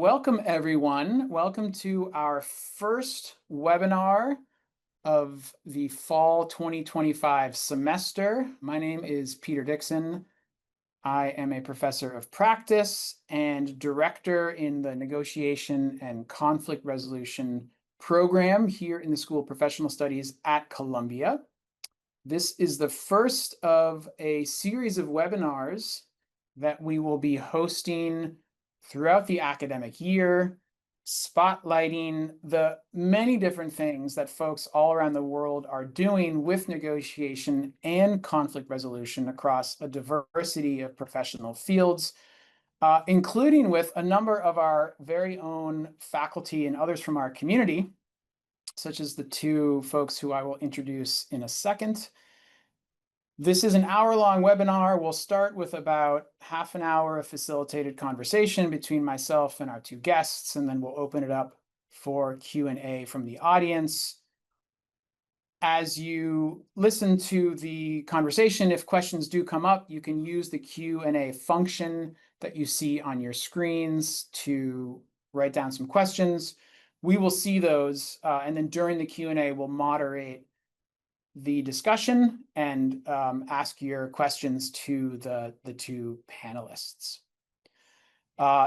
Welcome, everyone. Welcome to our first webinar of the fall 2025 semester. My name is Peter Dixon. I am a professor of practice and director in the negotiation and conflict resolution program here in the School of Professional Studies at Columbia. This is the first of a series of webinars that we will be hosting throughout the academic year, spotlighting the many different things that folks all around the world are doing with negotiation and conflict resolution across a diversity of professional fields, including with a number of our very own faculty and others from our community, such as the two folks who I will introduce in a second. This is an hour-long webinar. We'll start with about half an hour of facilitated conversation between myself and our two guests, and then we'll open it up for Q&A from the audience. As you listen to the conversation, if questions do come up, you can use the Q&A function that you see on your screens to write down some questions. We will see those, and then during the Q&A, we'll moderate the discussion and ask your questions to the two panelists.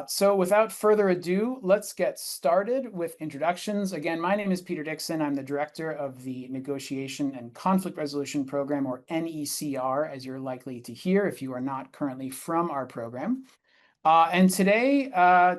So without further ado, let's get started with introductions. Again, my name is Peter Dixon. I'm the director of the Negotiation and Conflict Resolution Program, or NECR, as you're likely to hear if you are not currently from our program. And today,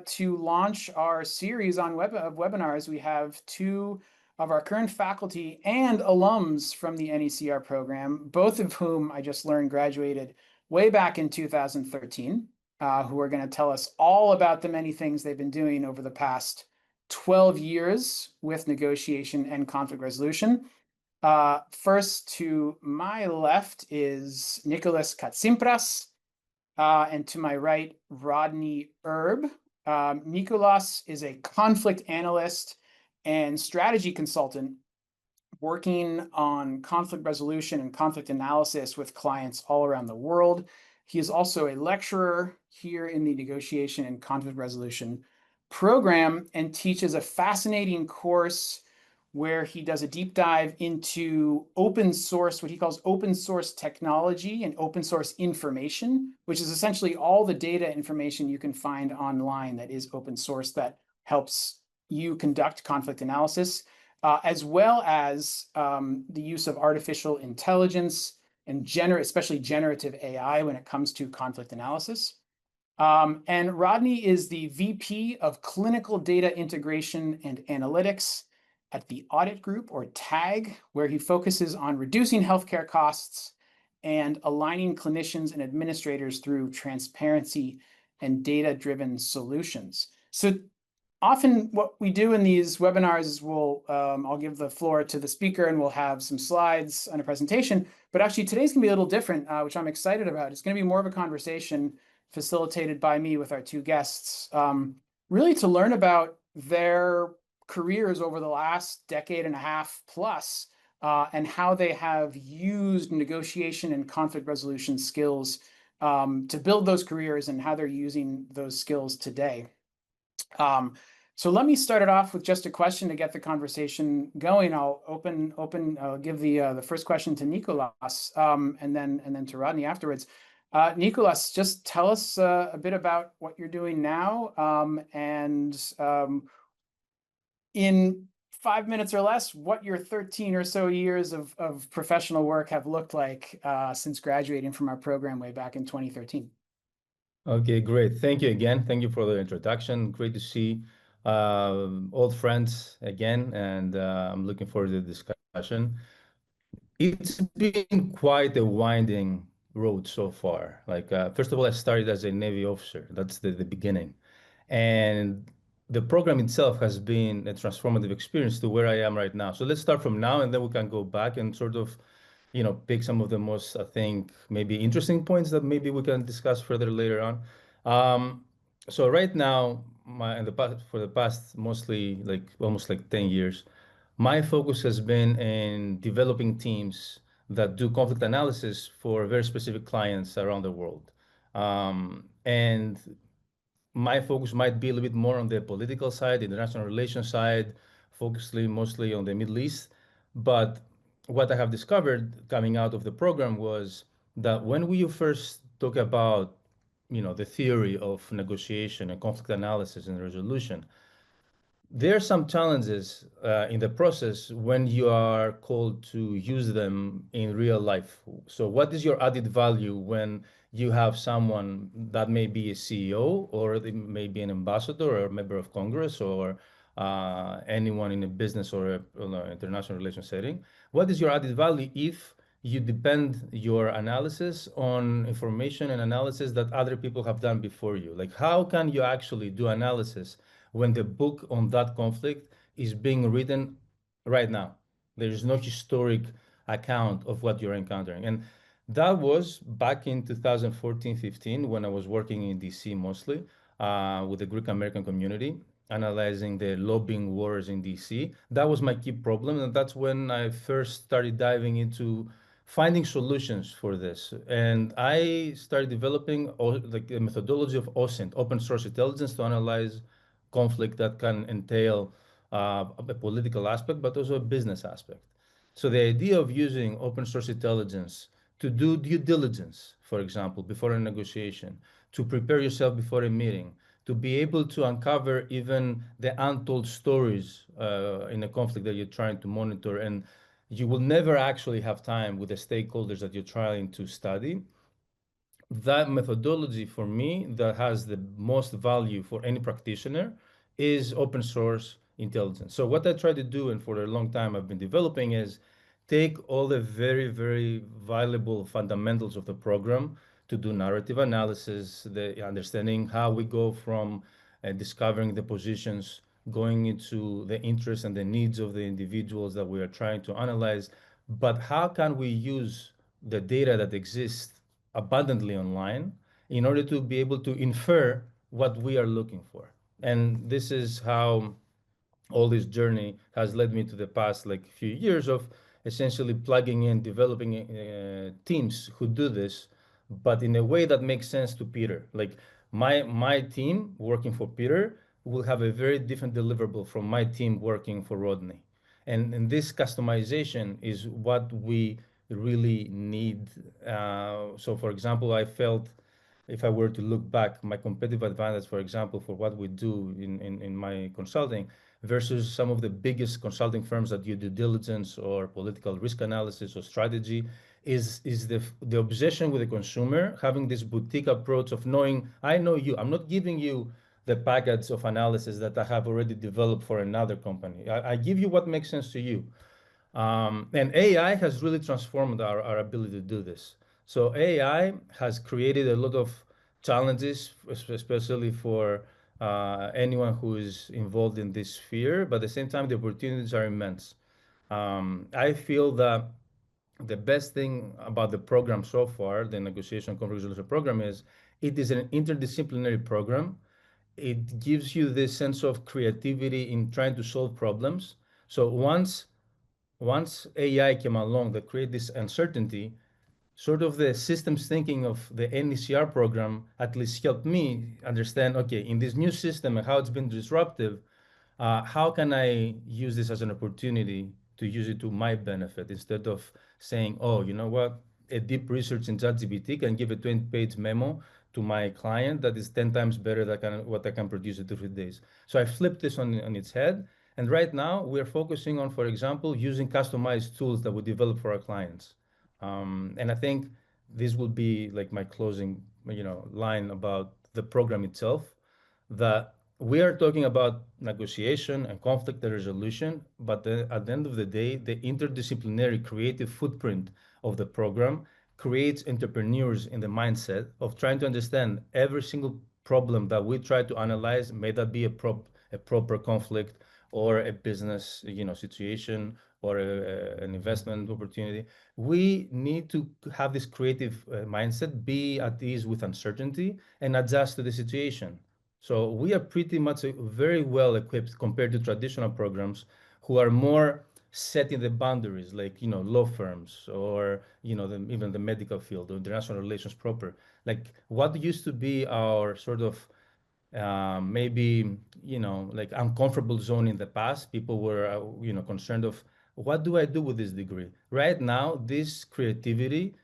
to launch our series on webinars, we have two of our current faculty and alums from the NECR program, both of whom I just learned graduated way back in 2013, who are going to tell us all about the many things they've been doing over the past 12 years with negotiation and conflict resolution. First, to my left is Nicholas Katsimpras, and to my right, Rodney Erb. Nicholas is a conflict analyst and strategy consultant working on conflict resolution and conflict analysis with clients all around the world. He is also a lecturer here in the negotiation and conflict resolution program and teaches a fascinating course where he does a deep dive into open source, what he calls open source technology and open source information, which is essentially all the data information you can find online that is open source that helps you conduct conflict analysis, as well as the use of artificial intelligence and especially generative AI when it comes to conflict analysis. And Rodney is the VP of Clinical Data Integration and Analytics at the Audit Group, or TAG, where he focuses on reducing healthcare costs and aligning clinicians and administrators through transparency and data-driven solutions. So often what we do in these webinars is I'll give the floor to the speaker and we'll have some slides and a presentation, but actually today's gonna be a little different, which I'm excited about. It's gonna be more of a conversation facilitated by me with our two guests, really to learn about their careers over the last decade and a half plus, and how they have used negotiation and conflict resolution skills to build those careers and how they're using those skills today. So let me start it off with just a question to get the conversation going. I'll give the first question to Nicholas, and then to Rodney afterwards. Nicholas, just tell us a bit about what you're doing now, and in 5 minutes or less, what your 13 or so years of professional work have looked like since graduating from our program way back in 2013. Okay, great. Thank you again. Thank you for the introduction. Great to see old friends again, and I'm looking forward to the discussion. It's been quite a winding road so far. First of all, I started as a Navy officer. That's the beginning. And the program itself has been a transformative experience to where I am right now. So let's start from now, and then we can go back and sort of, pick some of the most, I think, maybe interesting points that maybe we can discuss further later on. So right now, for the past mostly almost 10 years, my focus has been in developing teams that do conflict analysis for very specific clients around the world. And my focus might be a little bit more on the political side, international relations side, focusing mostly on the Middle East. But what I have discovered coming out of the program was that when we first talk about, the theory of negotiation and conflict analysis and resolution, there are some challenges in the process when you are called to use them in real life. So, what is your added value when you have someone that may be a CEO or they may be an ambassador or a member of Congress or anyone in a business or international relations setting? What is your added value if you depend your analysis on information and analysis that other people have done before you? Like, how can you actually do analysis when the book on that conflict is being written right now? There is no historic account of what you're encountering. And that was back in 2014, 15, when I was working in DC mostly with the Greek American community, analyzing the lobbying wars in DC. That was my key problem. And that's when I first started diving into finding solutions for this. And I started developing the methodology of OSINT, open source intelligence, to analyze conflict that can entail a political aspect, but also a business aspect. So the idea of using open source intelligence to do due diligence, for example, before a negotiation, to prepare yourself before a meeting, to be able to uncover even the untold stories in a conflict that you're trying to monitor, and you will never actually have time with the stakeholders that you're trying to study. That methodology for me that has the most value for any practitioner is open source intelligence. So what I try to do, and for a long time I've been developing, is take all the very, very valuable fundamentals of the program to do narrative analysis, the understanding how we go from discovering the positions, going into the interests and the needs of the individuals that we are trying to analyze, but how can we use the data that exists abundantly online in order to be able to infer what we are looking for. And this is how all this journey has led me to the past like few years of essentially plugging in, developing teams who do this, but in a way that makes sense to Peter. Like my team working for Peter will have a very different deliverable from my team working for Rodney. And this customization is what we really need. So for example, I felt if I were to look back, my competitive advantage, for example, for what we do in my consulting versus some of the biggest consulting firms that do due diligence or political risk analysis or strategy is the obsession with the consumer, having this boutique approach of knowing, I know you, I'm not giving you the package of analysis that I have already developed for another company. I give you what makes sense to you. And AI has really transformed our ability to do this. So AI has created a lot of challenges, especially for anyone who is involved in this sphere, but at the same time, the opportunities are immense. I feel that the best thing about the program so far, the negotiation conflict resolution program, is it is an interdisciplinary program. It gives you this sense of creativity in trying to solve problems. So once AI came along that created this uncertainty, sort of the systems thinking of the NECR program at least helped me understand, okay, in this new system and how it's been disruptive, how can I use this as an opportunity to use it to my benefit instead of saying, oh, you know what, a deep research in ChatGPT can give a 20-page memo to my client that is 10 times better than what I can produce in 2 days. So I flipped this on its head. And right now we're focusing on, for example, using customized tools that we develop for our clients. And I think this will be like my closing, line about the program itself, that we are talking about negotiation and conflict resolution, but at the end of the day, the interdisciplinary creative footprint of the program creates entrepreneurs in the mindset of trying to understand every single problem that we try to analyze, may that be a proper conflict or a business, situation or an investment opportunity. We need to have this creative mindset, be at ease with uncertainty, and adjust to the situation. So we are pretty much very well equipped compared to traditional programs who are more setting the boundaries, like law firms or even the medical field or international relations proper. Like what used to be our sort of maybe, like uncomfortable zone in the past. People were, concerned of what do I do with this degree? Right now, this creativity,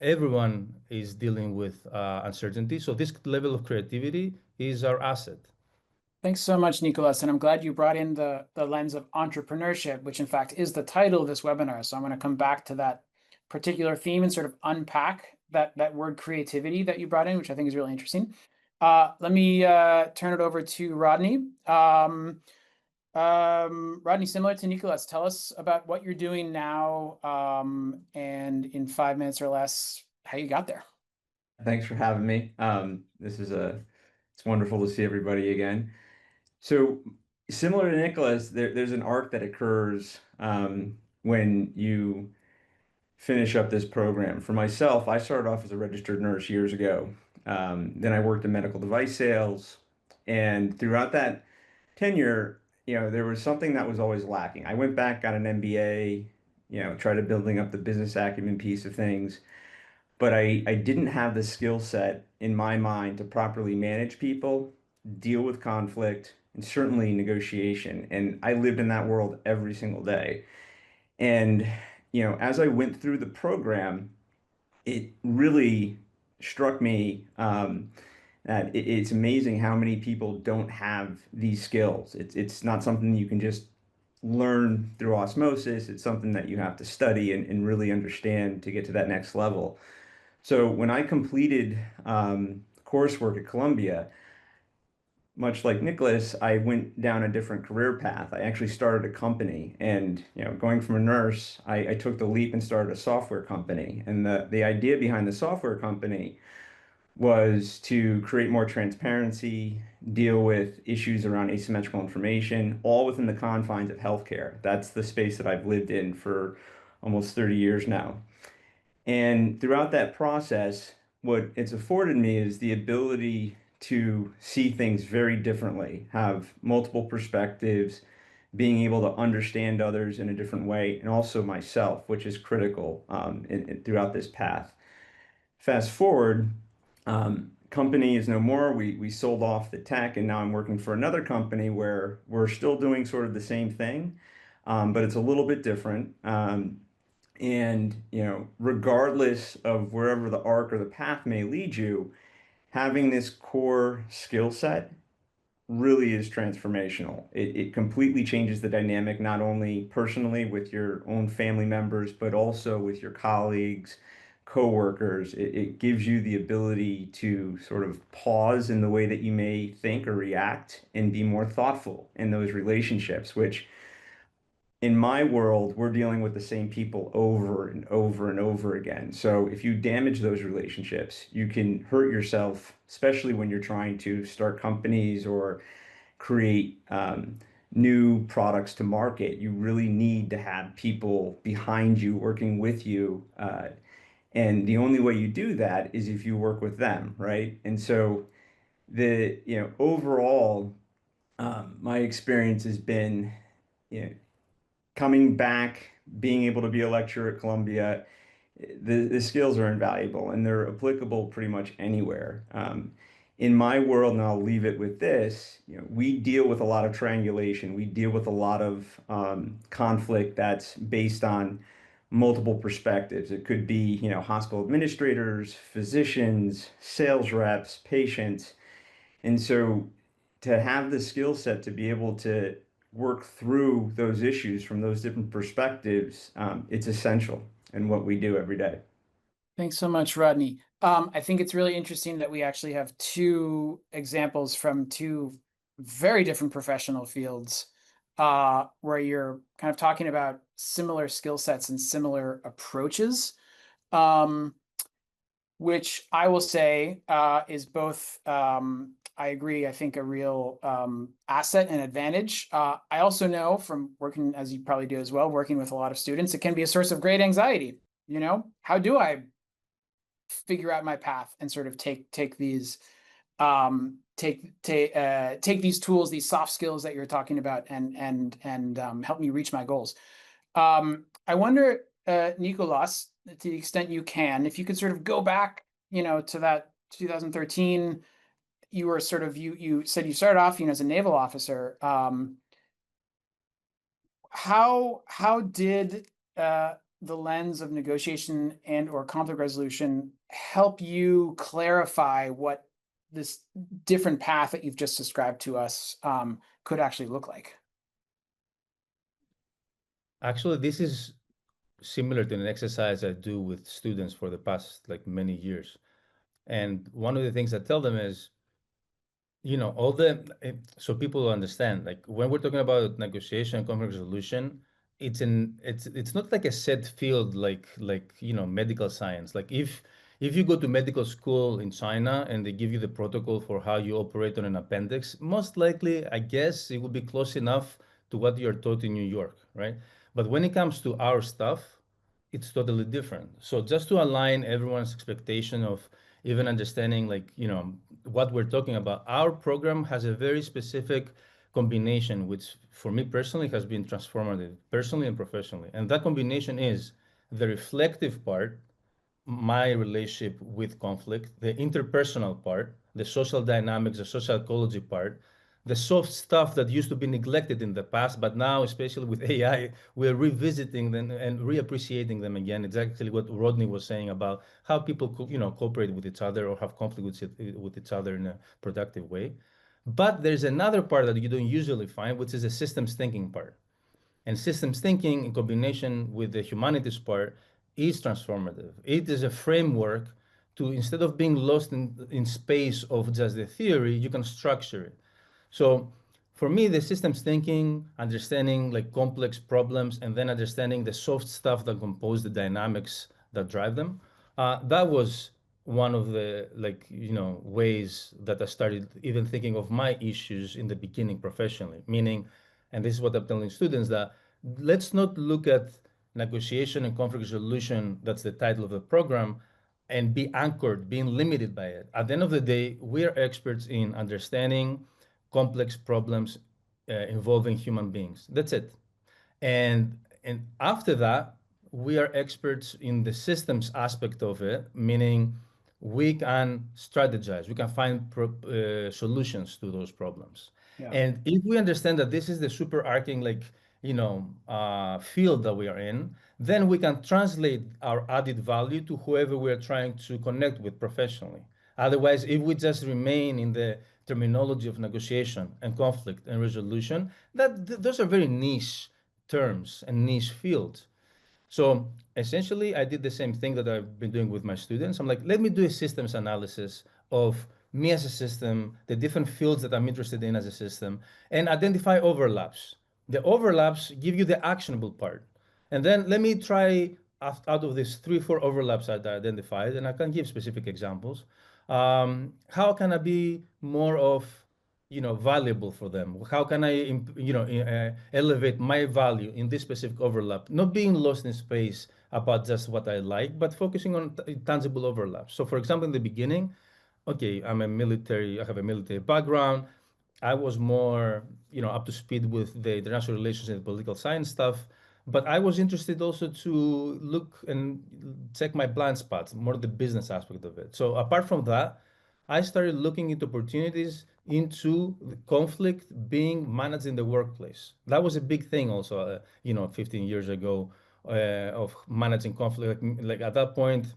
everyone is dealing with uncertainty. So this level of creativity is our asset. Thanks so much, Nicholas. And I'm glad you brought in the lens of entrepreneurship, which in fact is the title of this webinar. So I'm going to come back to that particular theme and sort of unpack that word creativity that you brought in, which I think is really interesting. Let me turn it over to Rodney. Rodney, similar to Nicholas, tell us about what you're doing now, and in 5 minutes or less, how you got there. Thanks for having me. It's wonderful to see everybody again. So similar to Nicholas, there's an arc that occurs when you finish up this program. For myself, I started off as a registered nurse years ago. Then I worked in medical device sales, and throughout that tenure, there was something that was always lacking. I went back, got an MBA, tried to building up the business acumen piece of things, but I didn't have the skill set in my mind to properly manage people, deal with conflict, and certainly negotiation. And I lived in that world every single day. And, as I went through the program, it really struck me that it's amazing how many people don't have these skills. It's not something you can just learn through osmosis. It's something that you have to study and really understand to get to that next level. So when I completed coursework at Columbia, much like Nicholas, I went down a different career path. I actually started a company, and going from a nurse, I took the leap and started a software company. And the idea behind the software company was to create more transparency, deal with issues around asymmetrical information, all within the confines of healthcare. That's the space that I've lived in for almost 30 years now. And throughout that process, what it's afforded me is the ability to see things very differently, have multiple perspectives, being able to understand others in a different way, and also myself, which is critical throughout this path. Fast forward, company is no more. We sold off the tech, and now I'm working for another company where we're still doing sort of the same thing, but it's a little bit different. And, regardless of wherever the arc or the path may lead you, having this core skill set really is transformational. It completely changes the dynamic, not only personally with your own family members, but also with your colleagues, coworkers. It gives you the ability to sort of pause in the way that you may think or react and be more thoughtful in those relationships, which in my world, we're dealing with the same people over and over and over again. So if you damage those relationships, you can hurt yourself, especially when you're trying to start companies or create new products to market. You really need to have people behind you working with you. And the only way you do that is if you work with them, right? And so overall, my experience has been, you know, coming back, being able to be a lecturer at Columbia, the skills are invaluable and they're applicable pretty much anywhere. In my world, and I'll leave it with this, we deal with a lot of triangulation. We deal with a lot of conflict that's based on multiple perspectives. It could be, hospital administrators, physicians, sales reps, patients. And so to have the skill set to be able to work through those issues from those different perspectives, it's essential in what we do every day. Thanks so much, Rodney. I think it's really interesting that we actually have two examples from two very different professional fields, where you're kind of talking about similar skill sets and similar approaches, which I will say is both, I agree, I think a real asset and advantage. I also know from working, as you probably do as well, working with a lot of students, it can be a source of great anxiety. How do I figure out my path and sort of take these take these tools, these soft skills that you're talking about, and help me reach my goals. I wonder, Nicolas, to the extent you can, if you could sort of go back, to that 2013, you were sort of you said you started off, as a naval officer. How did the lens of negotiation and or conflict resolution help you clarify what this different path that you've just described to us could actually look like? Actually, this is similar to an exercise I do with students for the past like many years. And one of the things I tell them is, all so people understand, like when we're talking about negotiation and conflict resolution, it's not like a set field like medical science. Like if you go to medical school in China and they give you the protocol for how you operate on an appendix, most likely, I guess, it would be close enough to what you're taught in New York, right? But when it comes to our stuff, it's totally different. So just to align everyone's expectation of even understanding what we're talking about, our program has a very specific combination, which for me personally has been transformative, personally and professionally. And that combination is the reflective part, my relationship with conflict, the interpersonal part, the social dynamics, the social ecology part, the soft stuff that used to be neglected in the past, but now, especially with AI, we're revisiting them and reappreciating them again. It's actually what Rodney was saying about how people, cooperate with each other or have conflict with each other in a productive way. But there's another part that you don't usually find, which is the systems thinking part. And systems thinking in combination with the humanities part is transformative. It is a framework to, instead of being lost in space of just the theory, you can structure it. So for me, the systems thinking, understanding like complex problems, and then understanding the soft stuff that compose the dynamics that drive them, that was one of the ways that I started even thinking of my issues in the beginning professionally. Meaning, and this is what I'm telling students, that let's not look at negotiation and conflict resolution, that's the title of the program, and be anchored, being limited by it. At the end of the day, we are experts in understanding complex problems involving human beings. That's it. And after that, we are experts in the systems aspect of it, meaning we can strategize, we can find solutions to those problems. Yeah. And if we understand that this is the superarching field that we are in, then we can translate our added value to whoever we are trying to connect with professionally. Otherwise, if we just remain in the terminology of negotiation and conflict and resolution, those are very niche terms and niche fields. So essentially, I did the same thing that I've been doing with my students. I'm like, let me do a systems analysis of me as a system, the different fields that I'm interested in as a system, and identify overlaps. The overlaps give you the actionable part. And then let me try out of these 3, 4 overlaps that I identified, and I can give specific examples. How can I be more of valuable for them? How can I, elevate my value in this specific overlap? Not being lost in space about just what I like, but focusing on tangible overlaps. So, for example, in the beginning, okay, I have a military background. I was more, up to speed with the international relations and political science stuff. But I was interested also to look and check my blind spots, more the business aspect of it. So apart from that, I started looking into opportunities into the conflict being managed in the workplace. That was a big thing also, 15 years ago, of managing conflict. Like at that point,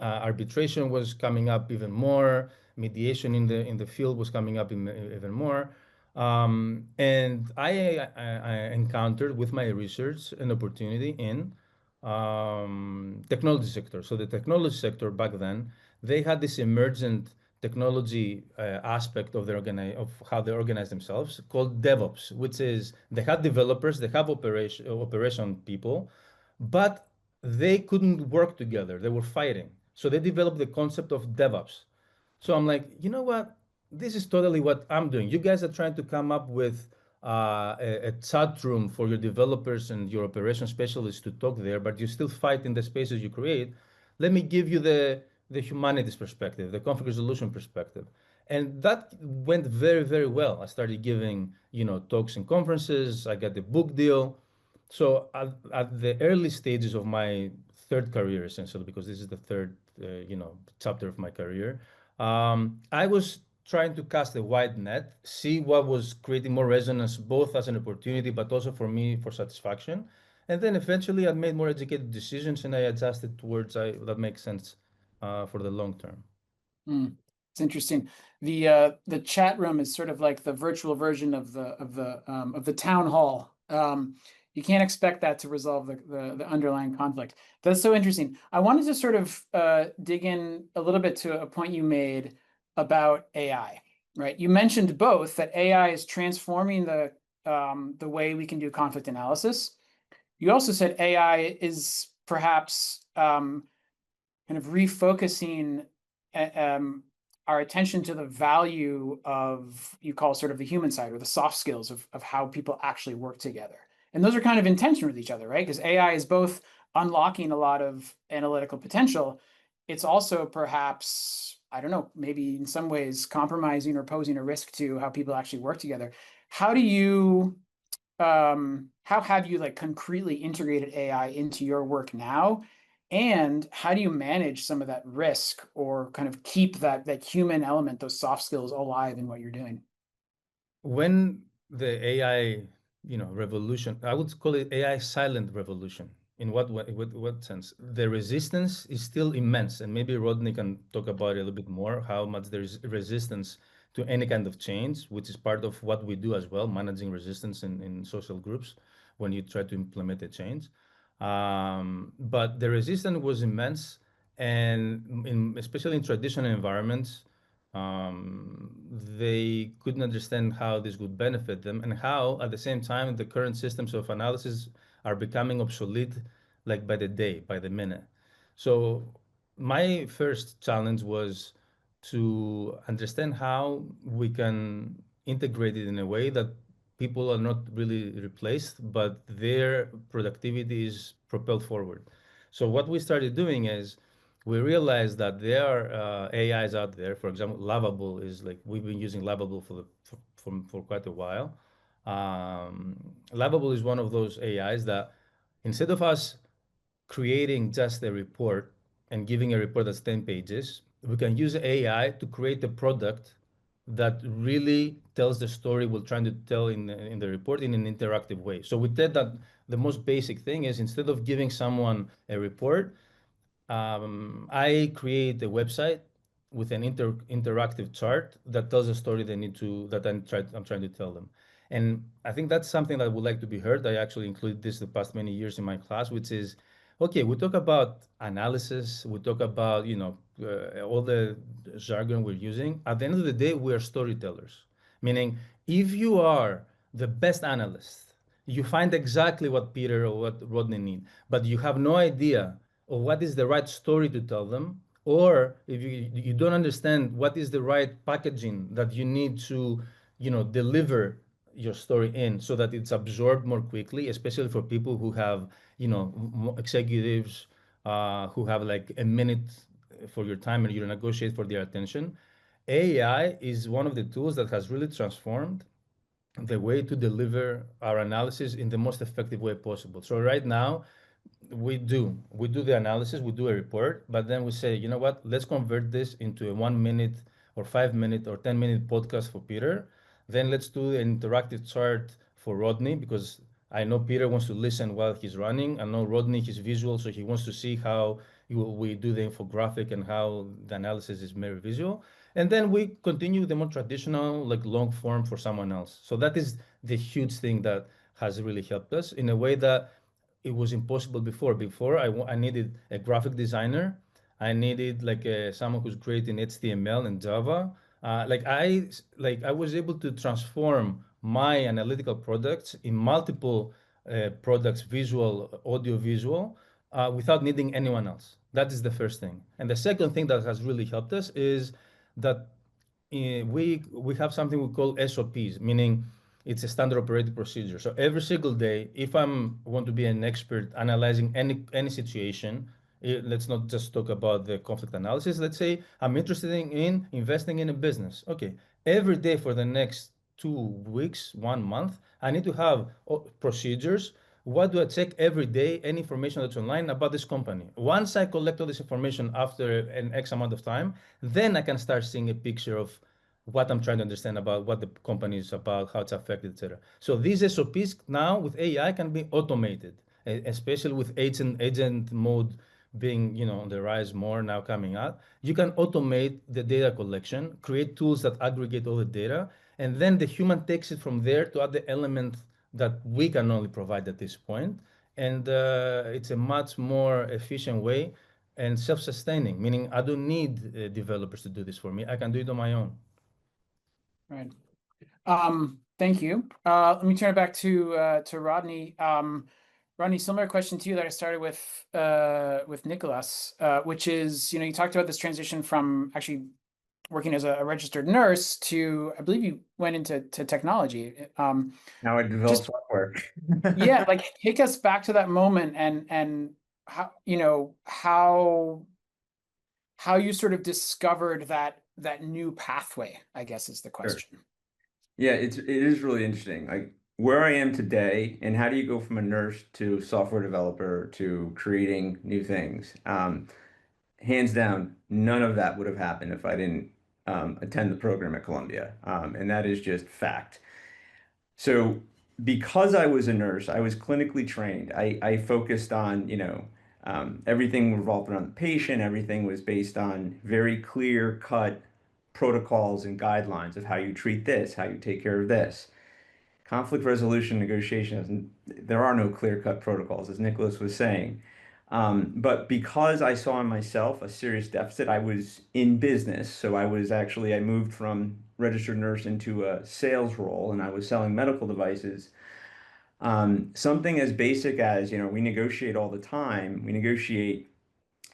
arbitration was coming up even more. Mediation in the field was coming up even more. And I encountered with my research an opportunity in technology sector. So the technology sector back then, they had this emergent technology aspect of of how they organize themselves called DevOps, which is they had developers, they have operation people, but they couldn't work together. They were fighting. So they developed the concept of DevOps. So I'm like, you know what? This is totally what I'm doing. You guys are trying to come up with a chat room for your developers and your operation specialists to talk there, but you still fight in the spaces you create. Let me give you the humanities perspective, the conflict resolution perspective. And that went very, very well. I started giving, talks and conferences. I got the book deal. So at the early stages of my third career, essentially, because this is the third, chapter of my career, I was trying to cast a wide net, see what was creating more resonance, both as an opportunity, but also for me for satisfaction. And then eventually I made more educated decisions and I adjusted towards that makes sense for the long term. It's interesting. The chat room is sort of like the virtual version of the town hall. You can't expect that to resolve the underlying conflict. That's so interesting. I wanted to sort of dig in a little bit to a point you made about AI, right? You mentioned both that AI is transforming the way we can do conflict analysis. You also said AI is perhaps kind of refocusing our attention to the value of, you call sort of the human side or the soft skills of how people actually work together. And those are kind of in tension with each other, right? Because AI is both unlocking a lot of analytical potential. It's also perhaps, I don't know, maybe in some ways compromising or posing a risk to how people actually work together. How do you, how have you like concretely integrated AI into your work now? And how do you manage some of that risk or kind of keep that human element, those soft skills alive in what you're doing? When the AI, revolution, I would call it AI silent revolution. In what sense? The resistance is still immense, and maybe Rodney can talk about it a little bit more, how much there's resistance to any kind of change, which is part of what we do as well, managing resistance in social groups when you try to implement a change. But the resistance was immense, and especially in traditional environments, they couldn't understand how this would benefit them and how, at the same time, the current systems of analysis are becoming obsolete, like by the day, by the minute. So my first challenge was to understand how we can integrate it in a way that people are not really replaced, but their productivity is propelled forward. So what we started doing is we realized that there are AIs out there. For example, Lovable is like we've been using Lovable for quite a while. Lovable is one of those AIs that instead of us creating just a report and giving a report that's 10 pages, we can use AI to create a product that really tells the story we're trying to tell in the report in an interactive way. So we did that. The most basic thing is instead of giving someone a report, I create a website with an interactive chart that tells a story I'm trying to tell them. And I think that's something that would like to be heard. I actually included this the past many years in my class, which is, okay, we talk about analysis, we talk about, all the jargon we're using. At the end of the day, we are storytellers. Meaning, if you are the best analyst, you find exactly what Peter or what Rodney need, but you have no idea of what is the right story to tell them, or if you don't understand what is the right packaging that you need to, deliver your story in so that it's absorbed more quickly, especially for people who have, executives who have like a minute for your time and you negotiate for their attention. AI is one of the tools that has really transformed the way to deliver our analysis in the most effective way possible. So right now, we do the analysis, we do a report, but then we say, you know what, let's convert this into a 1 minute or 5 minute or 10 minute podcast for Peter. Then let's do an interactive chart for Rodney, because I know Peter wants to listen while he's running. I know Rodney is visual, so he wants to see how we do the infographic and how the analysis is very visual. And then we continue the more traditional, like long form for someone else. So that is the huge thing that has really helped us in a way that it was impossible before. Before I needed a graphic designer, I needed like someone who's great in HTML and Java. I was able to transform my analytical products in multiple products, visual, audio, visual, without needing anyone else. That is the first thing. And the second thing that has really helped us is that we have something we call SOPs, meaning it's a standard operating procedure. So every single day, if I'm want to be an expert analyzing any situation, let's not just talk about the conflict analysis. Let's say I'm interested in investing in a business. Okay, every day for the next 2 weeks, 1 month, I need to have procedures. What do I check every day? Any information that's online about this company. Once I collect all this information after an X amount of time, then I can start seeing a picture of what I'm trying to understand about what the company is about, how it's affected, etc. So these SOPs now with AI can be automated, especially with agent mode being, on the rise more now coming out. You can automate the data collection, create tools that aggregate all the data, and then the human takes it from there to add the element that we can only provide at this point. And it's a much more efficient way and self-sustaining, meaning I don't need developers to do this for me. I can do it on my own. Right. Thank you. Let me turn it back to Rodney. Rodney, similar question to you that I started with Nicholas, which is, you talked about this transition from actually working as a registered nurse to, I believe you went into technology. Now I develop Just software. yeah, like take us back to that moment and how, how you sort of discovered that new pathway, I guess is the Sure. question. Yeah, it is really interesting. Like where I am today, and how do you go from a nurse to software developer to creating new things? Hands down, none of that would have happened if I didn't attend the program at Columbia, and that is just fact. So because I was a nurse, I was clinically trained. I focused on, everything revolved around the patient. Everything was based on very clear cut protocols and guidelines of how you treat this, how you take care of this. Conflict resolution, negotiation, there are no clear-cut protocols, as Nicholas was saying. But because I saw in myself a serious deficit, I was in business. So I moved from registered nurse into a sales role, and I was selling medical devices. Something as basic as, we negotiate all the time, we negotiate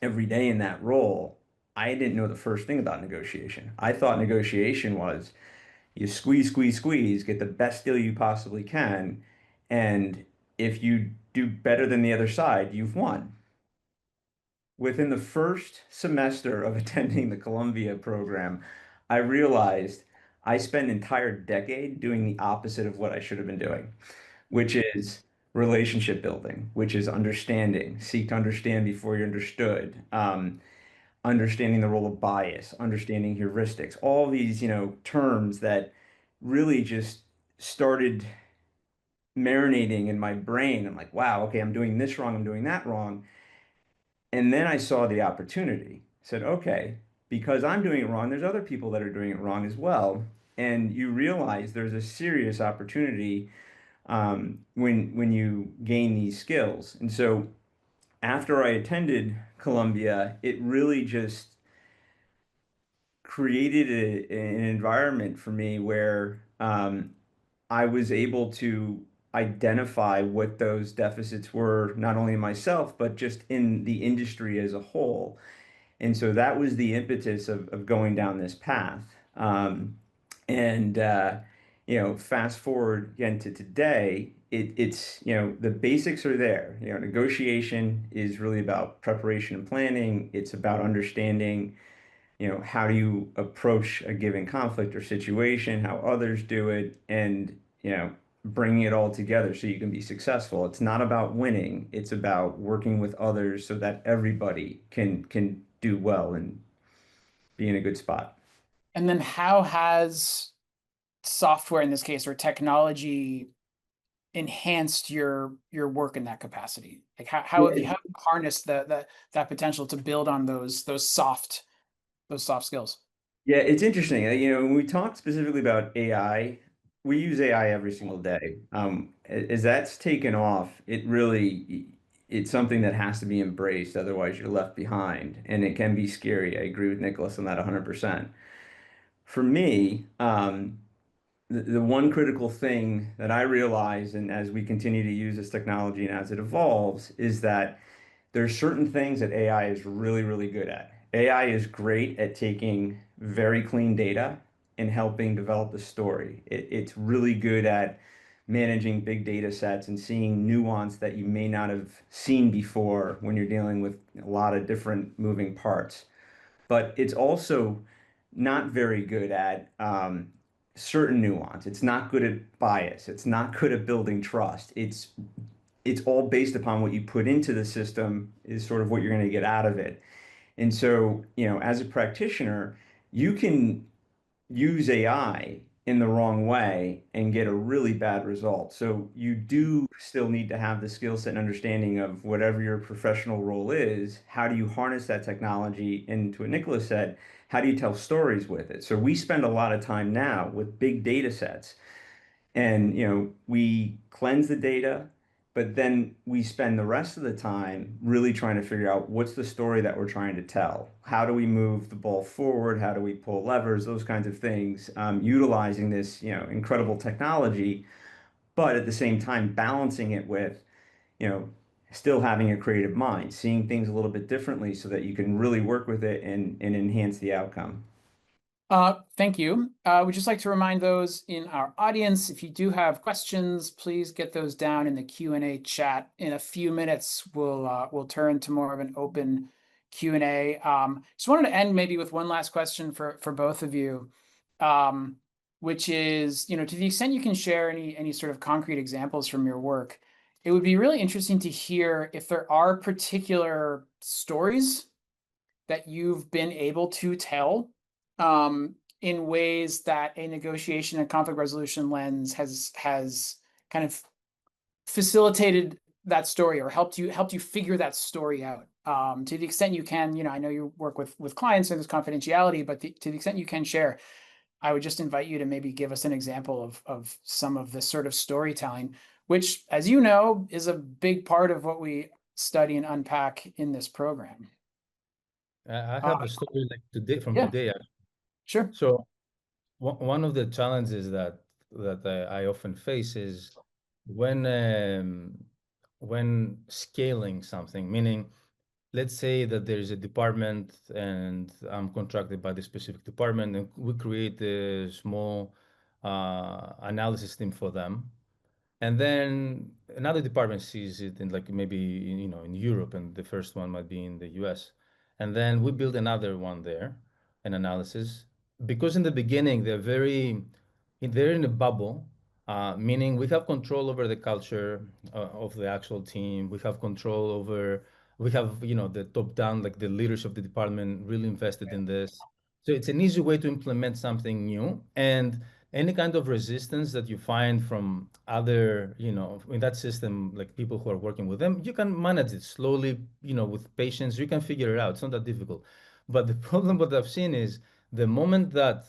every day in that role. I didn't know the first thing about negotiation. I thought negotiation was you squeeze, squeeze, squeeze, get the best deal you possibly can. And if you do better than the other side, you've won. Within the first semester of attending the Columbia program, I realized I spent an entire decade doing the opposite of what I should have been doing, which is relationship building, which is understanding, seek to understand before you're understood, understanding the role of bias, understanding heuristics, all these, terms that really just started marinating in my brain. I'm like, wow, okay, I'm doing this wrong, I'm doing that wrong. And then I saw the opportunity. Said, okay, because I'm doing it wrong, there's other people that are doing it wrong as well. And you realize there's a serious opportunity when you gain these skills. And so after I attended Columbia, it really just created an environment for me where I was able to identify what those deficits were, not only in myself, but just in the industry as a whole. And so that was the impetus of going down this path. And fast forward again to today, it's, the basics are there. Negotiation is really about preparation and planning. It's about understanding, how do you approach a given conflict or situation, how others do it, and, bringing it all together so you can be successful. It's not about winning, it's about working with others so that everybody can do well and be in a good spot. And then how has software in this case or technology enhanced your work in that capacity? Like how have you harnessed that potential to build on those soft skills? Yeah, it's interesting. When we talk specifically about AI, we use AI every single day. As that's taken off, it's something that has to be embraced, otherwise you're left behind, and it can be scary. I agree with Nicholas on that 100%. For me, the one critical thing that I realize, and as we continue to use this technology and as it evolves, is that there's certain things that AI is really, really good at. AI is great at taking very clean data and helping develop a story. It's really good at managing big data sets and seeing nuance that you may not have seen before when you're dealing with a lot of different moving parts. But it's also not very good at certain nuance. It's not good at bias. It's not good at building trust. It's all based upon what you put into the system is sort of what you're going to get out of it. And so, as a practitioner, you can use AI in the wrong way and get a really bad result. So you do still need to have the skill set and understanding of whatever your professional role is. How do you harness that technology? And to what Nicholas said, how do you tell stories with it? So we spend a lot of time now with big data sets, and we cleanse the data, but then we spend the rest of the time really trying to figure out what's the story that we're trying to tell. How do we move the ball forward? How do we pull levers? Those kinds of things, utilizing this incredible technology, but at the same time balancing it with you know still having a creative mind, seeing things a little bit differently so that you can really work with it and enhance the outcome. Thank you. We'd just like to remind those in our audience, if you do have questions, please get those down in the Q&A chat. In a few minutes, we'll turn to more of an open Q&A. Just wanted to end maybe with one last question for both of you, which is, to the extent you can share any sort of concrete examples from your work, it would be really interesting to hear if there are particular stories that you've been able to tell in ways that a negotiation and conflict resolution lens has kind of facilitated that story or helped you figure that story out. To the extent you can, I know you work with clients and there's confidentiality, but to the extent you can share, I would just invite you to maybe give us an example of some of this sort of storytelling, which, as you know, is a big part of what we study and unpack in this program. I have a story like today from Yeah, today. sure. So one of the challenges that I often face is when when scaling something, meaning let's say that there is a department and I'm contracted by the specific department and we create a small analysis team for them. And then another department sees it in like maybe in Europe, and the first one might be in the US. And then we build another one there, an analysis. Because in the beginning they're in a bubble, meaning we have control over the culture of the actual team. We have control over we have the top down, like the leaders of the department really invested in this. So it's an easy way to implement something new. And any kind of resistance that you find from other, in that system, like people who are working with them, you can manage it slowly, with patience. You can figure it out. It's not that difficult. But the problem what I've seen is the moment that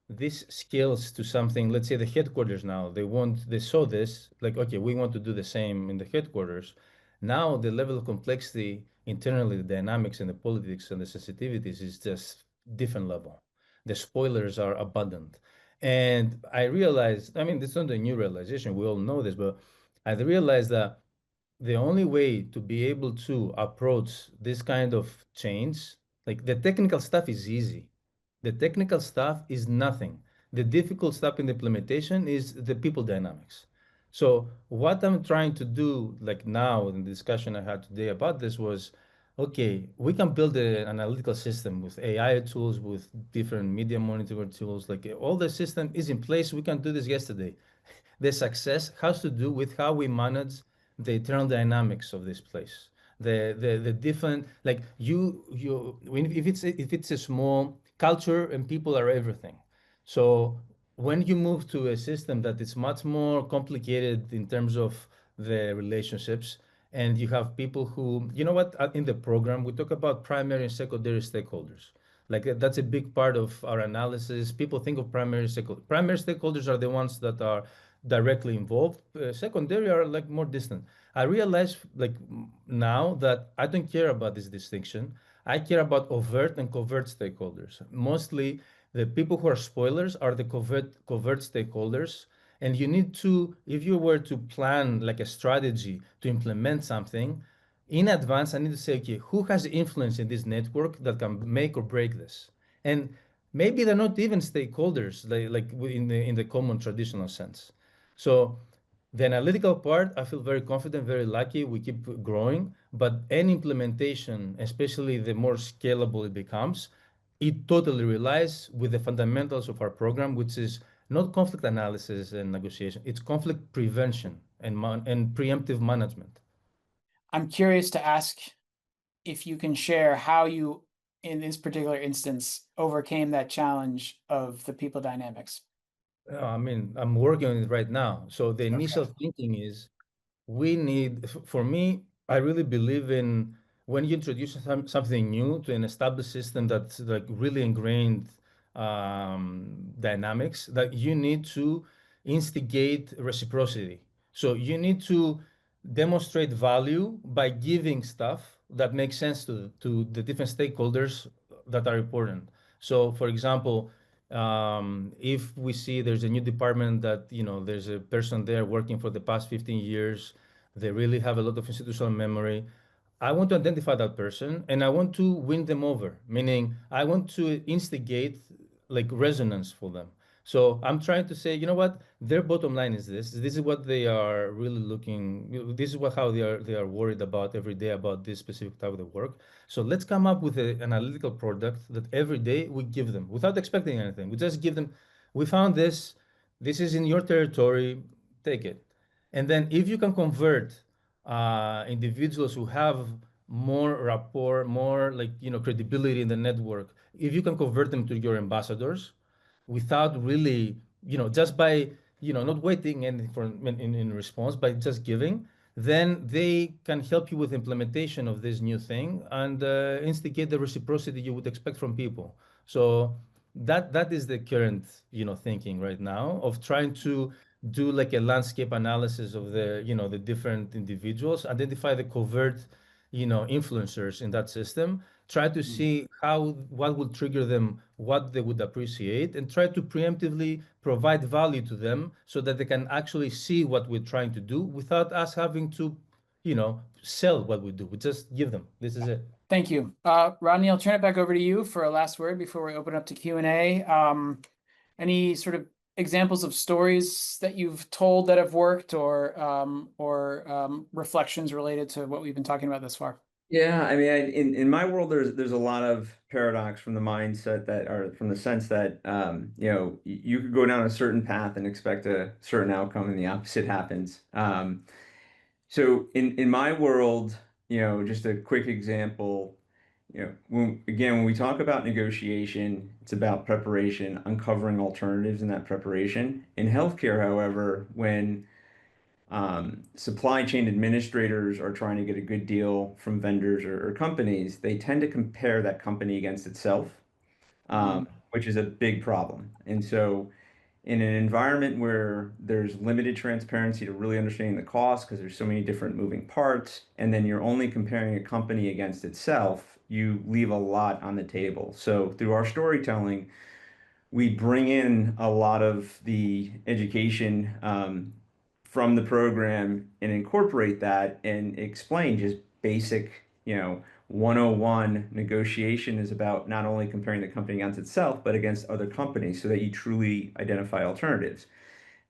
this scales to something, let's say the headquarters now, they saw this, like, okay, we want to do the same in the headquarters. Now the level of complexity internally, the dynamics and the politics and the sensitivities is just different level. The spoilers are abundant. And I realized, I mean, this is not a new realization, we all know this, but I realized that the only way to be able to approach this kind of change, like the technical stuff is easy. The technical stuff is nothing. The difficult stuff in the implementation is the people dynamics. So what I'm trying to do, like now in the discussion I had today about this was, okay, we can build an analytical system with AI tools, with different media monitoring tools, like all the system is in place. We can do this yesterday. The success has to do with how we manage the internal dynamics of this place. The different, like if it's a small culture and people are everything. So when you move to a system that is much more complicated in terms of the relationships, and you have people who, in the program, we talk about primary and secondary stakeholders. Like that's a big part of our analysis. People think of primary stakeholders. Primary stakeholders are the ones that are directly involved. Secondary are like more distant. I realize like now that I don't care about this distinction. I care about overt and covert stakeholders. Mostly the people who are spoilers are the covert stakeholders. And you need to, if you were to plan like a strategy to implement something, in advance, I need to say, okay, who has influence in this network that can make or break this? And maybe they're not even stakeholders, like in the common traditional sense. So the analytical part, I feel very confident, very lucky. We keep growing, but any implementation, especially the more scalable it becomes, it totally relies with the fundamentals of our program, which is not conflict analysis and negotiation. It's conflict prevention and preemptive management. I'm curious to ask if you can share how you in this particular instance, overcame that challenge of the people dynamics? I mean, I'm working on it right now. So the Okay. initial thinking is we need, for me, I really believe in when you introduce something new to an established system that's like really ingrained dynamics, that you need to instigate reciprocity. So you need to demonstrate value by giving stuff that makes sense to the different stakeholders that are important. So, for example, if we see there's a new department that, there's a person there working for the past 15 years, they really have a lot of institutional memory. I want to identify that person and I want to win them over, meaning I want to instigate like resonance for them. So I'm trying to say, you know what, their bottom line is this. This is what they are really looking. This is how they are worried about every day about this specific type of work. So let's come up with an analytical product that every day we give them without expecting anything. We just give them, we found this. This is in your territory. Take it. And then if you can convert individuals who have more rapport, more like, credibility in the network, if you can convert them to your ambassadors without really, just by, not waiting anything for in response, by just giving, then they can help you with implementation of this new thing and instigate the reciprocity you would expect from people. So that is the current, thinking right now of trying to do like a landscape analysis of the different individuals, identify the covert, influencers in that system, try to see what will trigger them, what they would appreciate, and try to preemptively provide value to them so that they can actually see what we're trying to do without us having to, sell what we do. We just give them. This is it. Thank you. Rodney, I'll turn it back over to you for a last word before we open up to Q&A. Any sort of examples of stories that you've told that have worked or reflections related to what we've been talking about thus far? Yeah, I mean, in my world, there's a lot of paradox from the mindset that, or from the sense that, you could go down a certain path and expect a certain outcome, and the opposite happens. So in my world, just a quick example, when we talk about negotiation, it's about preparation, uncovering alternatives in that preparation. In healthcare, however, when supply chain administrators are trying to get a good deal from vendors or companies, they tend to compare that company against itself, which is a big problem. And so, in an environment where there's limited transparency to really understanding the cost, because there's so many different moving parts, and then you're only comparing a company against itself, you leave a lot on the table. So, through our storytelling, we bring in a lot of the education from the program and incorporate that and explain just basic, 101 negotiation is about not only comparing the company against itself, but against other companies so that you truly identify alternatives.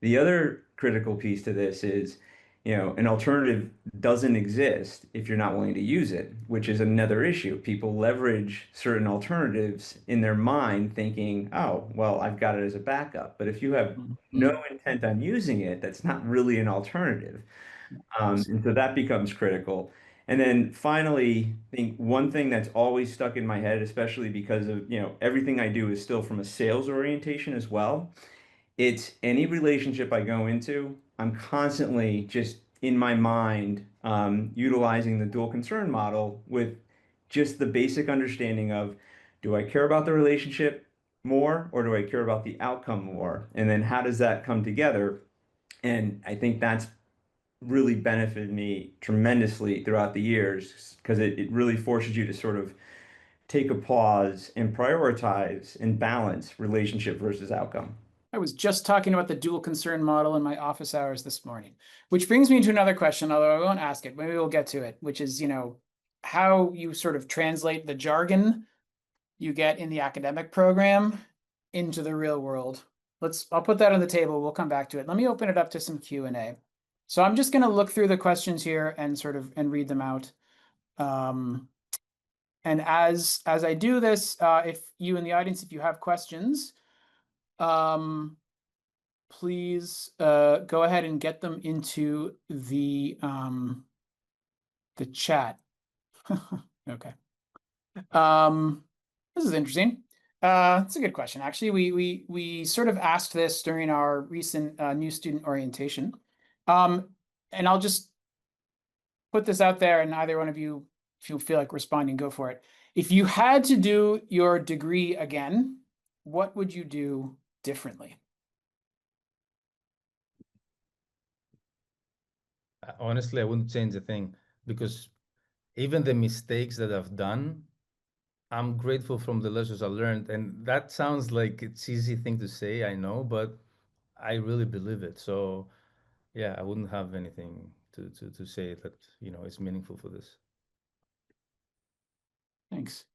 The other critical piece to this is, an alternative doesn't exist if you're not willing to use it, which is another issue. People leverage certain alternatives in their mind thinking, oh, well, I've got it as a backup. But if you have no intent on using it, that's not really an alternative. And so that becomes critical. And then finally, I think one thing that's always stuck in my head, especially because of, everything I do is still from a sales orientation as well. It's any relationship I go into, I'm constantly just in my mind utilizing the dual concern model with just the basic understanding of, do I care about the relationship more or do I care about the outcome more? And then how does that come together? And I think that's really benefited me tremendously throughout the years because it really forces you to sort of take a pause and prioritize and balance relationship versus outcome. I was just talking about the dual concern model in my office hours this morning, which brings me to another question, although I won't ask it. Maybe we'll get to it, which is, how you sort of translate the jargon you get in the academic program into the real world. I'll put that on the table. We'll come back to it. Let me open it up to some Q&A. So I'm just going to look through the questions here and and read them out. And as I do this, if you in the audience, if you have questions, please go ahead and get them into the chat. Okay. This is interesting. It's a good question. Actually, we sort of asked this during our recent new student orientation. And I'll just put this out there, and either one of you, if you feel like responding, go for it. If you had to do your degree again, what would you do differently? Honestly, I wouldn't change a thing because even the mistakes that I've done, I'm grateful from the lessons I learned. And that sounds like it's easy thing to say, I know, but I really believe it. So yeah, I wouldn't have anything to say that, is meaningful for this. Thanks.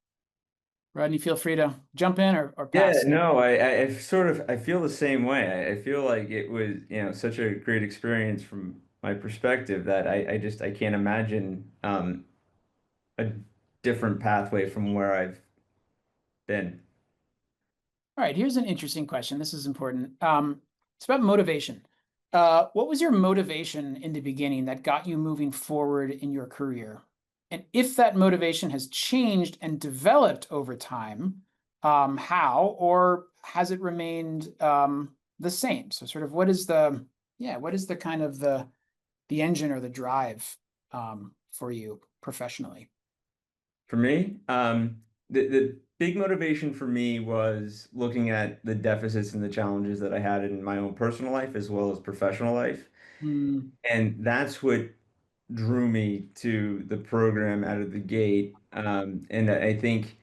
Rodney, feel free to jump in or Yeah, pass. no, I sort of I feel the same way. I feel like it was, such a great experience from my perspective that I can't imagine a different pathway from where I've been. All right, here's an interesting question. This is important. It's about motivation. What was your motivation in the beginning that got you moving forward in your career? And if that motivation has changed and developed over time, how, or has it remained the same? So sort of what is the kind of the engine or the drive for you professionally? For me, the big motivation for me was looking at the deficits and the challenges that I had in my own personal life as well as professional life. Mm, And that's what drew me to the program out of the gate. And I think,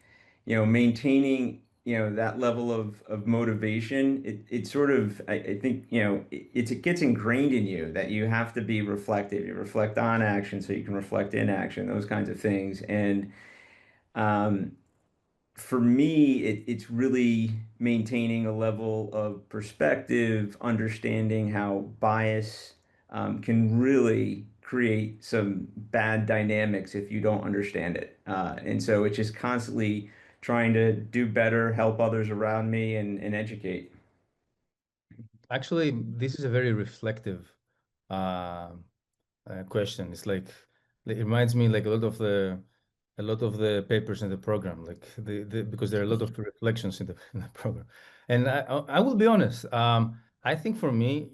maintaining, that level of motivation, it sort of, I think, it gets ingrained in you that you have to be reflective. You reflect on action so you can reflect in action, those kinds of things. And um, for me, it's really maintaining a level of perspective, understanding how bias can really create some bad dynamics if you don't understand it. And so it's just constantly trying to do better, help others around me, and educate. Actually, this is a very reflective uh, question. It's like it reminds me like a lot of the papers in the program, like because there are a lot of reflections in the in the program. And I will be honest. I think for me,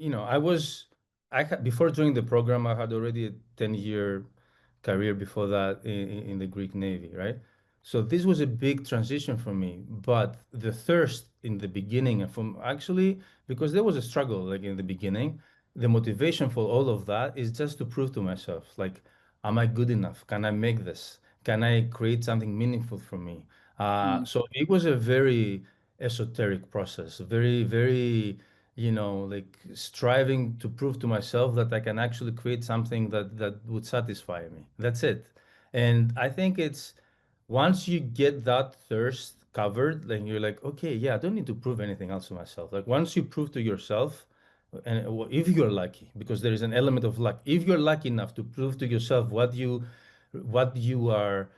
I had before joining the program, I had already a 10-year career before that in the Greek Navy, right? So this was a big transition for me. But the thirst in the beginning, and from actually because there was a struggle like in the beginning, the motivation for all of that is just to prove to myself, like, am I good enough? Can I make this? Can I create something meaningful for me? mm, So it was a very esoteric process, very, very, like striving to prove to myself that I can actually create something that would satisfy me. That's it. And I think it's once you get that thirst covered, then you're like, okay, yeah, I don't need to prove anything else to myself. Like once you prove to yourself, and if you're lucky, because there is an element of luck, if you're lucky enough to prove to yourself what you are,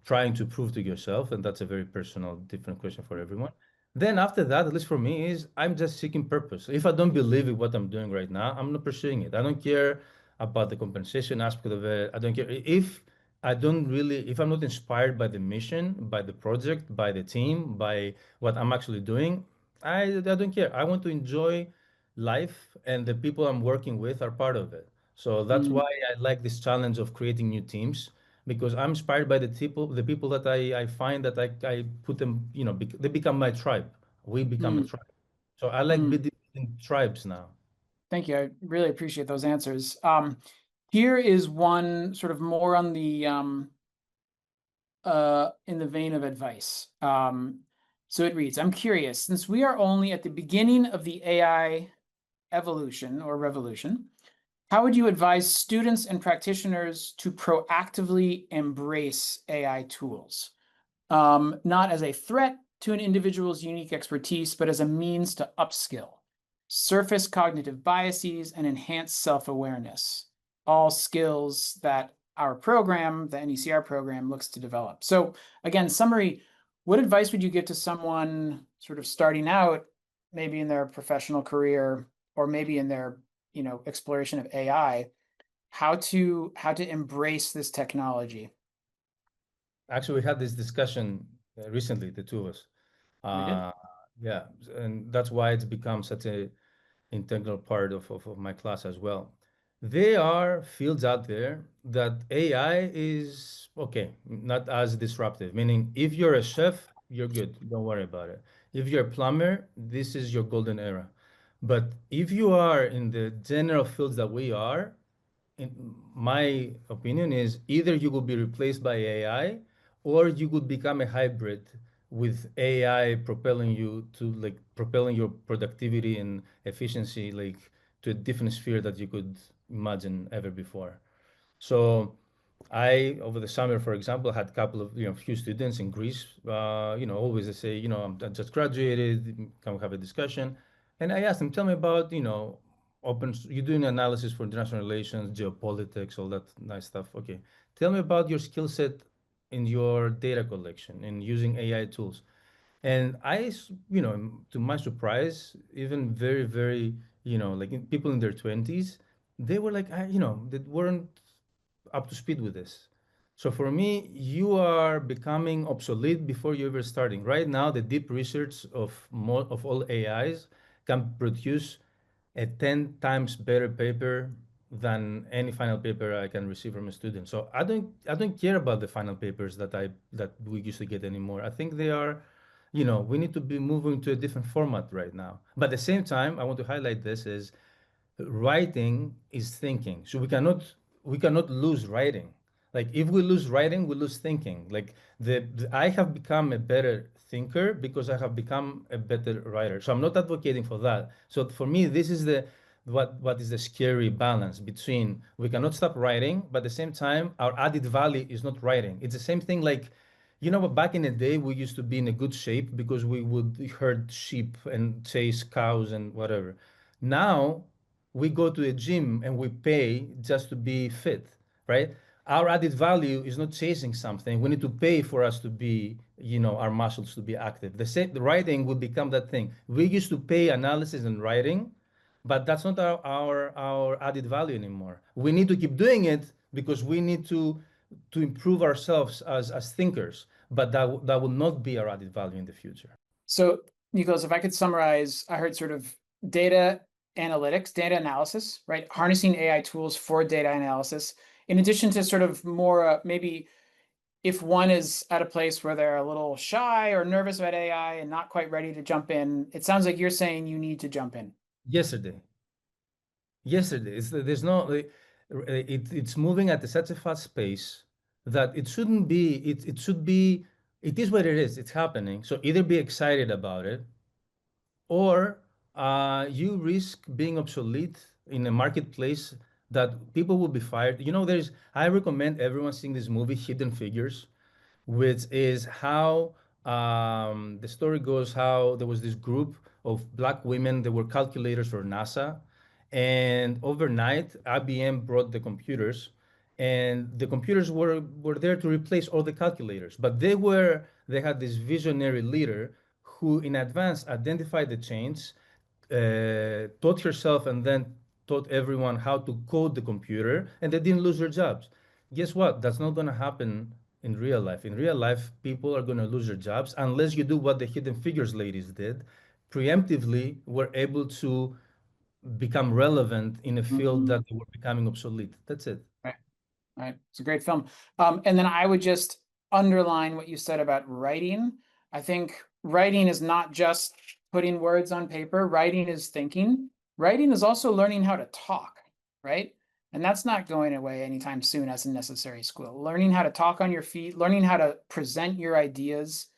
trying to prove to yourself, and that's a very personal, different question for everyone. Then after that, at least for me, is I'm just seeking purpose. If I don't believe in what I'm doing right now, I'm not pursuing it. I don't care about the compensation aspect of it. I don't care if I'm not inspired by the mission, by the project, by the team, by what I'm actually doing, I don't care. I want to enjoy life, and the people I'm working with are part of it. So that's mm, why I like this challenge of creating new teams, because I'm inspired by the people that I find that I put them, they become my tribe. We become a mm, tribe. So I like mm. building tribes now. Thank you. I really appreciate those answers. Here is one sort of more on the in the vein of advice. So it reads, I'm curious, since we are only at the beginning of the AI evolution or revolution, how would you advise students and practitioners to proactively embrace AI tools? Not as a threat to an individual's unique expertise, but as a means to upskill, surface cognitive biases, and enhance self-awareness, all skills that our program, the NECR program, looks to develop. So again, summary, what advice would you give to someone sort of starting out, maybe in their professional career, or maybe in their, exploration of AI, how to embrace this technology? Actually, we had this discussion recently, the two of us. Very good. Uh, yeah, and that's why it's become such a integral part of my class as well. There are fields out there that AI is okay, not as disruptive, meaning if you're a chef, you're good, don't worry about it. If you're a plumber, this is your golden era. But if you are in the general fields that we are, in my opinion is either you will be replaced by AI or you could become a hybrid with AI propelling you to like propelling your productivity and efficiency like to a different sphere that you could imagine ever before. So I, over the summer, for example, had a couple of, few students in Greece, always they say, I just graduated, can we have a discussion? And I asked them, tell me about, you're doing analysis for international relations, geopolitics, all that nice stuff. Okay. Tell me about your skill set in your data collection and using AI tools. And to my surprise, even very, very, like people in their 20s, they were like, they weren't up to speed with this. So for me, you are becoming obsolete before you're ever starting. Right now, the deep research of all AIs can produce a 10 times better paper than any final paper I can receive from a student. So I don't care about the final papers that we used to get anymore. I think they are, we need to be moving to a different format right now. But at the same time, I want to highlight this is writing is thinking. So we cannot lose writing. Like if we lose writing, we lose thinking. Like I have become a better thinker because I have become a better writer. So I'm not advocating for that. So for me, this is the what is the scary balance between we cannot stop writing, but at the same time, our added value is not writing. It's the same thing like back in the day, we used to be in a good shape because we would herd sheep and chase cows and whatever. Now we go to a gym and we pay just to be fit, right? Our added value is not chasing something. We need to pay for us to be, our muscles to be active. The writing will become that thing. We used to pay analysis and writing, but that's not our added value anymore. We need to keep doing it because we need to improve ourselves as thinkers, but that will not be our added value in the future. So, Nicholas, if I could summarize, I heard sort of data analytics, data analysis, right? Harnessing AI tools for data analysis, in addition to sort of more maybe if one is at a place where they're a little shy or nervous about AI and not quite ready to jump in, it sounds like you're saying you need to jump in. Yesterday, there's no it's moving at such a fast pace that it shouldn't be it should be it is what it is, it's happening, so either be excited about it or you risk being obsolete in a marketplace that people will be fired. I recommend everyone seeing this movie Hidden Figures, which is how the story goes how there was this group of black women that were calculators for NASA. And overnight, IBM brought the computers, and the computers were there to replace all the calculators. But they had this visionary leader who, in advance, identified the change, taught herself, and then taught everyone how to code the computer, and they didn't lose their jobs. Guess what? That's not going to happen in real life. In real life, people are going to lose their jobs unless you do what the Hidden Figures ladies did. Preemptively, were able to become relevant in a field Mhm. that they were becoming obsolete. That's it. Right. Right. It's a great film. And then I would just underline what you said about writing. I think writing is not just putting words on paper. Writing is thinking. Writing is also learning how to talk, right? And that's not going away anytime soon as a necessary skill. Learning how to talk on your feet, learning how to present your ideas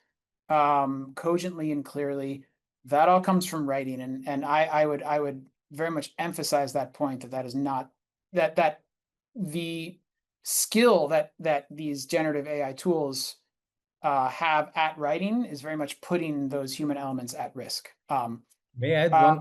cogently and clearly, that all comes from writing. And I would very much emphasize that point that is not that the skill that these generative AI tools have at writing is very much putting those human elements at risk. May I add Uh,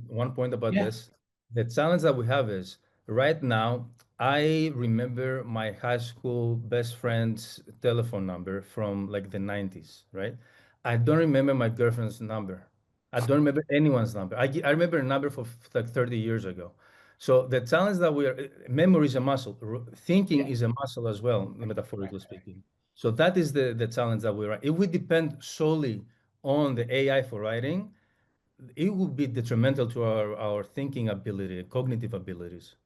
one point about yeah, this? The challenge that we have is right now, I remember my high school best friend's telephone number from like the 90s, right? I don't remember my girlfriend's number. I don't remember anyone's number. I remember a number for like 30 years ago. So the challenge that memory is a muscle. Thinking yeah, is a muscle as well, metaphorically speaking. So that is the challenge that we're at. If we depend solely on the AI for writing, it would be detrimental to our thinking ability, cognitive abilities.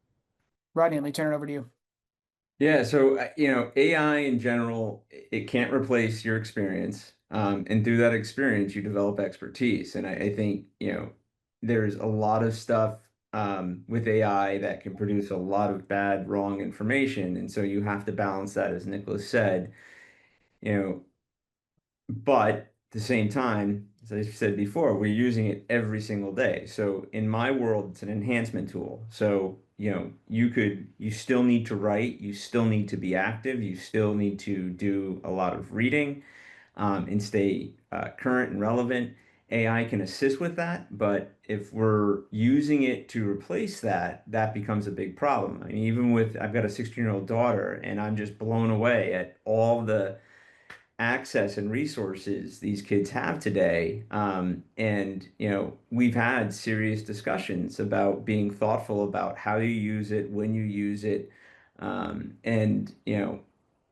Rodney, let me turn it over to you. Yeah, so AI in general, it can't replace your experience. And through that experience, you develop expertise. And I think, there's a lot of stuff with AI that can produce a lot of bad, wrong information. And so you have to balance that, as Nicholas said, you know, but at the same time, as I said before, we're using it every single day. So in my world, it's an enhancement tool. So, you still need to write, you still need to be active, you still need to do a lot of reading, and stay current and relevant. AI can assist with that, but if we're using it to replace that, that becomes a big problem. I mean, I've got a 16-year-old daughter, and I'm just blown away at all the access and resources these kids have today. And, we've had serious discussions about being thoughtful about how you use it, when you use it. And,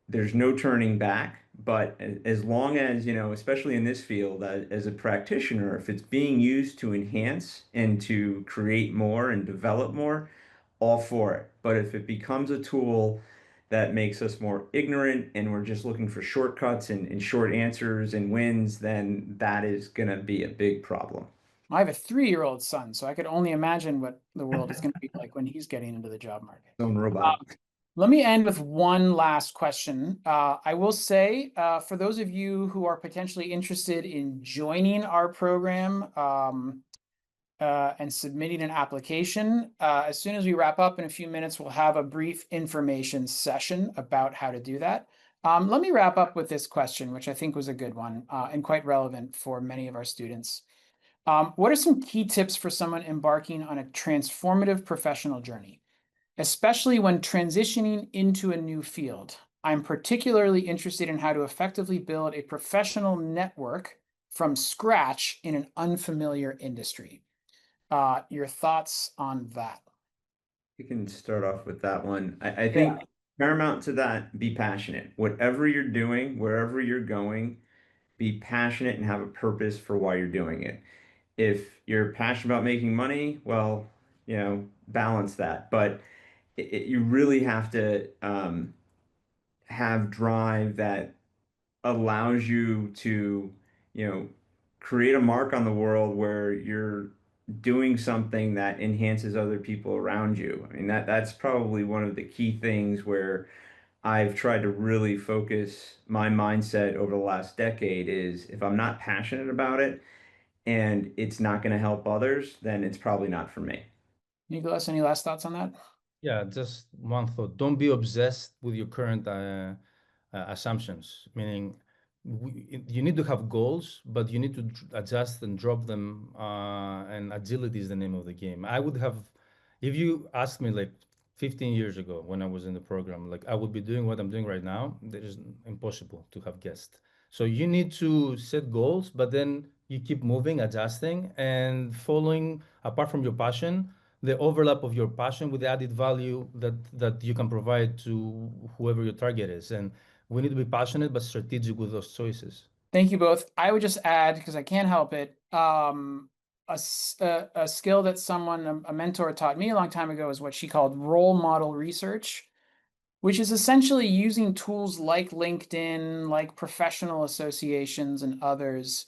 there's no turning back. But as long as, especially in this field, as a practitioner, if it's being used to enhance and to create more and develop more, all for it. But if it becomes a tool that makes us more ignorant and we're just looking for shortcuts and short answers and wins, then that is going to be a big problem. I have a 3-year-old son, so I could only imagine what the world is going to be like when he's getting into the job market. Own robot. Let me end with one last question. I will say, for those of you who are potentially interested in joining our program and submitting an application, as soon as we wrap up in a few minutes, we'll have a brief information session about how to do that. Let me wrap up with this question, which I think was a good one and quite relevant for many of our students. What are some key tips for someone embarking on a transformative professional journey, especially when transitioning into a new field? I'm particularly interested in how to effectively build a professional network from scratch in an unfamiliar industry. Your thoughts on that? We can start off with that one. I think paramount to that, be passionate. Whatever you're doing, wherever you're going, be passionate and have a purpose for why you're doing it. If you're passionate about making money, well, balance that. But you really have to have drive that allows you to, create a mark on the world where you're doing something that enhances other people around you. I mean, that's probably one of the key things where I've tried to really focus my mindset over the last decade is if I'm not passionate about it and it's not going to help others, then it's probably not for me. Nicholas, any last thoughts on that? Yeah, just one thought. Don't be obsessed with your current assumptions, meaning you need to have goals, but you need to adjust and drop them. And agility is the name of the game. I would have, if you asked me like 15 years ago when I was in the program, like I would be doing what I'm doing right now, that is impossible to have guessed. So you need to set goals, but then you keep moving, adjusting, and following apart from your passion the overlap of your passion with the added value that you can provide to whoever your target is. And we need to be passionate but strategic with those choices. Thank you both. I would just add, because I can't help it, a skill that a mentor taught me a long time ago is what she called role model research, which is essentially using tools like LinkedIn, like professional associations and others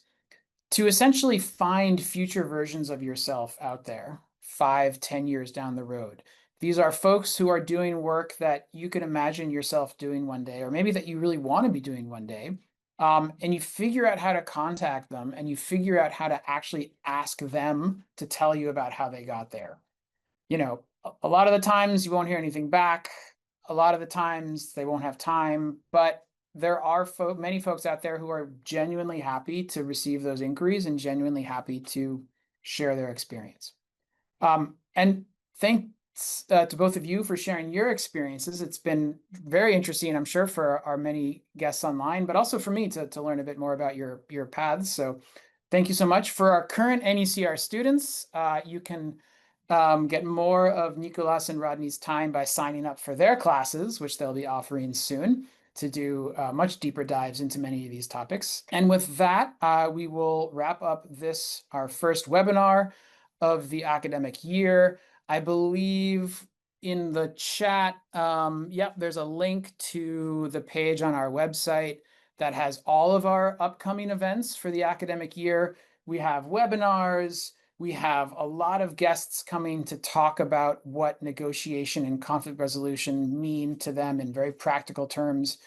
to essentially find future versions of yourself out there 5-10 years down the road. These are folks who are doing work that you can imagine yourself doing one day, or maybe that you really want to be doing one day. And you figure out how to contact them, and you figure out how to actually ask them to tell you about how they got there. A lot of the times you won't hear anything back. A lot of the times they won't have time, but there are many folks out there who are genuinely happy to receive those inquiries and genuinely happy to share their experience. And thanks to both of you for sharing your experiences. It's been very interesting, I'm sure, for our many guests online, but also for me to learn a bit more about your paths. So thank you so much. For our current NECR students, you can get more of Nicolas and Rodney's time by signing up for their classes, which they'll be offering soon. to do much deeper dives into many of these topics. And with that, we will wrap up this, our first webinar of the academic year. I believe in the chat, yep, there's a link to the page on our website that has all of our upcoming events for the academic year. We have webinars. We have a lot of guests coming to talk about what negotiation and conflict resolution mean to them in very practical terms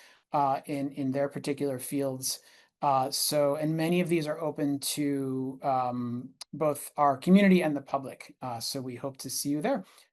in their particular fields. And many of these are open to both our community and the public. So we hope to see you there.